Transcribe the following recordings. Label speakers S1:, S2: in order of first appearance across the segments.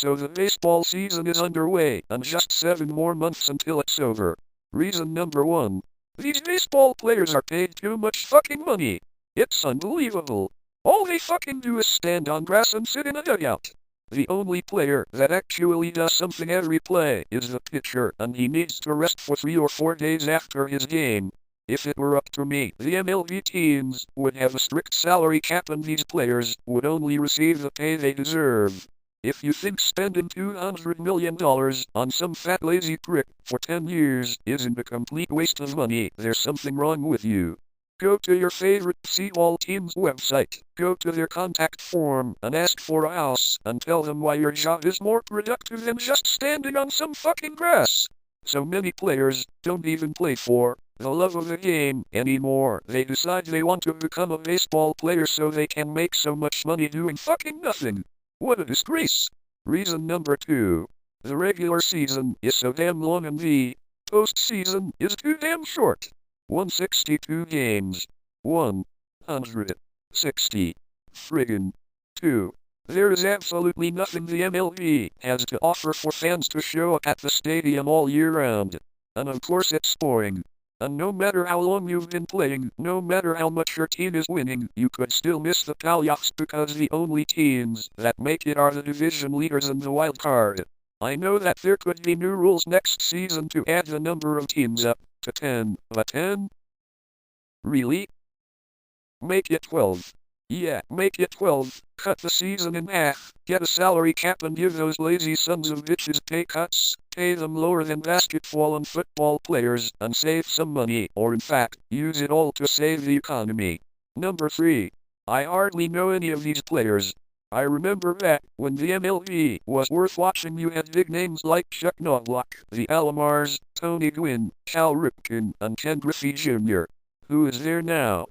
S1: So the baseball season is underway, and just 7 more months until it's over. Reason number 1. These baseball players are paid too much fucking money. It's unbelievable. All they fucking do is stand on grass and sit in a dugout. The only player that actually does something every play is the pitcher, and he needs to rest for 3 or 4 days after his game. If it were up to me, the MLB teams would have a strict salary cap and these players would only receive the pay they deserve. If you think spending $200 million on some fat lazy prick for 10 years isn't a complete waste of money, there's something wrong with you. Go to your favorite Seawall team's website, go to their contact form and ask for a house and tell them why your job is more productive than just standing on some fucking grass. So many players don't even play for the love of the game anymore. They decide they want to become a baseball player so they can make so much money doing fucking nothing. What a disgrace. Reason number 2. The regular season is so damn long and the postseason is too damn short. 162 games. 160 friggin' 2. There is absolutely nothing the MLB has to offer for fans to show up at the stadium all year round. And of course it's boring. And no matter how long you've been playing, no matter how much your team is winning, you could still miss the playoffs because the only teams that make it are the division leaders and the wild card. I know that there could be new rules next season to add the number of teams up to 10, but 10? Really? Make it 12. Yeah, make it 12, cut the season in half, get a salary cap and give those lazy sons of bitches pay cuts, pay them lower than basketball and football players, and save some money, or in fact, use it all to save the economy. Number 3. I hardly know any of these players. I remember back when the MLB was worth watching, you had big names like Chuck Knobloch, the Alomars, Tony Gwynn, Cal Ripken, and Ken Griffey Jr. Who is there now?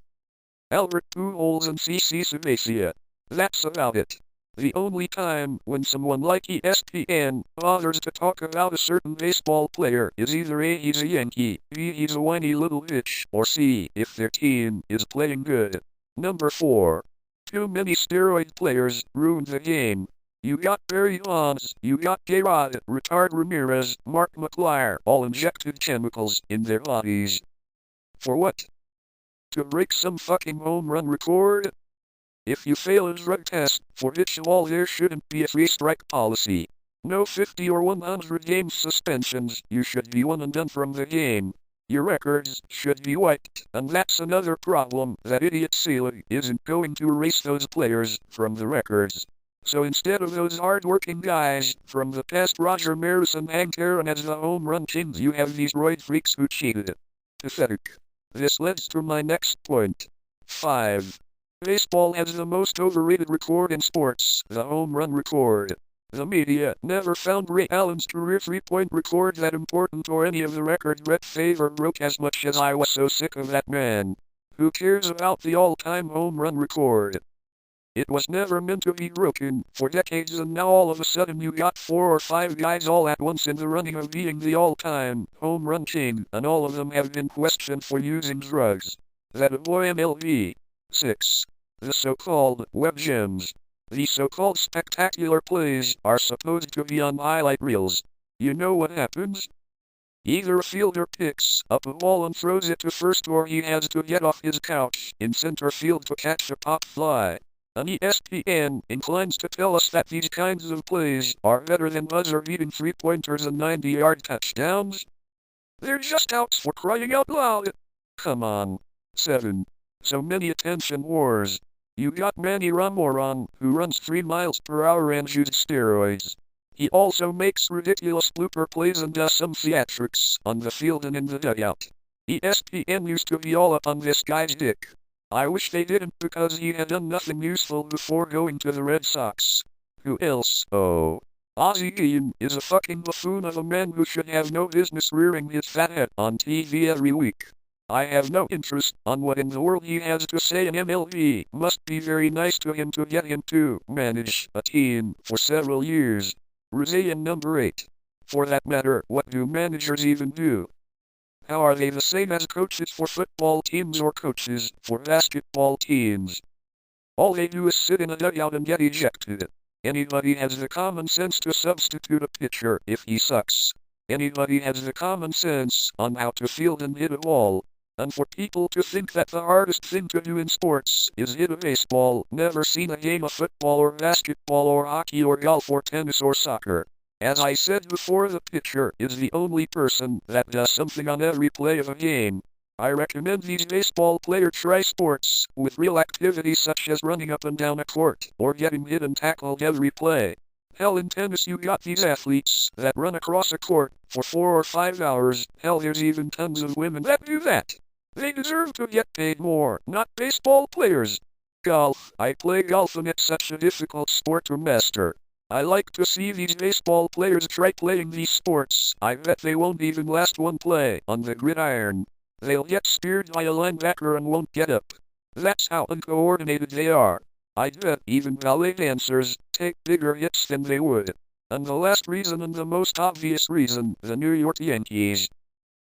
S1: Albert Pujols and CC Sabathia. That's about it. The only time when someone like ESPN bothers to talk about a certain baseball player is either A, he's a Yankee, B, he's a whiny little bitch, or C, if their team is playing good. Number 4. Too many steroid players ruined the game. You got Barry Bonds, you got Gerard, Richard Ramirez, Mark McGwire, all injected chemicals in their bodies. For what? To break some fucking home run record? If you fail a drug test for pitchball, there shouldn't be a 3-strike policy. No 50 or 100 game suspensions, you should be one and done from the game. Your records should be wiped, and that's another problem that idiot Seeley isn't going to erase those players from the records. So instead of those hard-working guys from the past, Roger Maris and Hank Aaron as the home run kings, you have these roid freaks who cheated. Pathetic. This leads to my next point. 5. Baseball has the most overrated record in sports, the home run record. The media never found Ray Allen's career 3-point record that important or any of the records Brett Favre broke as much as I was so sick of that man. Who cares about the all-time home run record? It was never meant to be broken for decades, and now all of a sudden you got 4 or 5 guys all at once in the running of being the all-time home run king, and all of them have been questioned for using drugs. That boy MLB. 6. The so-called web gems. The so-called spectacular plays are supposed to be on highlight reels. You know what happens? Either a fielder picks up a ball and throws it to first, or he has to get off his couch in center field to catch a pop fly. And ESPN inclines to tell us that these kinds of plays are better than buzzer-beating 3-pointers and 90-yard touchdowns. They're just outs, for crying out loud. Come on. 7. So many attention wars. You got Manny Ramoran, who runs 3 miles per hour and uses steroids. He also makes ridiculous blooper plays and does some theatrics on the field and in the dugout. ESPN used to be all up on this guy's dick. I wish they didn't, because he had done nothing useful before going to the Red Sox. Who else? Oh. Ozzie Guillen is a fucking buffoon of a man who should have no business rearing his fat head on TV every week. I have no interest on what in the world he has to say, and MLB must be very nice to him to get him to manage a team for several years. Resilient number 8. For that matter, what do managers even do? How are they the same as coaches for football teams or coaches for basketball teams? All they do is sit in a dugout and get ejected. Anybody has the common sense to substitute a pitcher if he sucks. Anybody has the common sense on how to field and hit a ball. And for people to think that the hardest thing to do in sports is hit a baseball, never seen a game of football or basketball or hockey or golf or tennis or soccer. As I said before, the pitcher is the only person that does something on every play of a game. I recommend these baseball players try sports with real activities such as running up and down a court or getting hit and tackled every play. Hell, in tennis you got these athletes that run across a court for 4 or 5 hours. Hell, there's even tons of women that do that. They deserve to get paid more, not baseball players. Golf. I play golf and it's such a difficult sport to master. I like to see these baseball players try playing these sports. I bet they won't even last one play on the gridiron. They'll get speared by a linebacker and won't get up. That's how uncoordinated they are. I bet even ballet dancers take bigger hits than they would. And the last reason and the most obvious reason, the New York Yankees.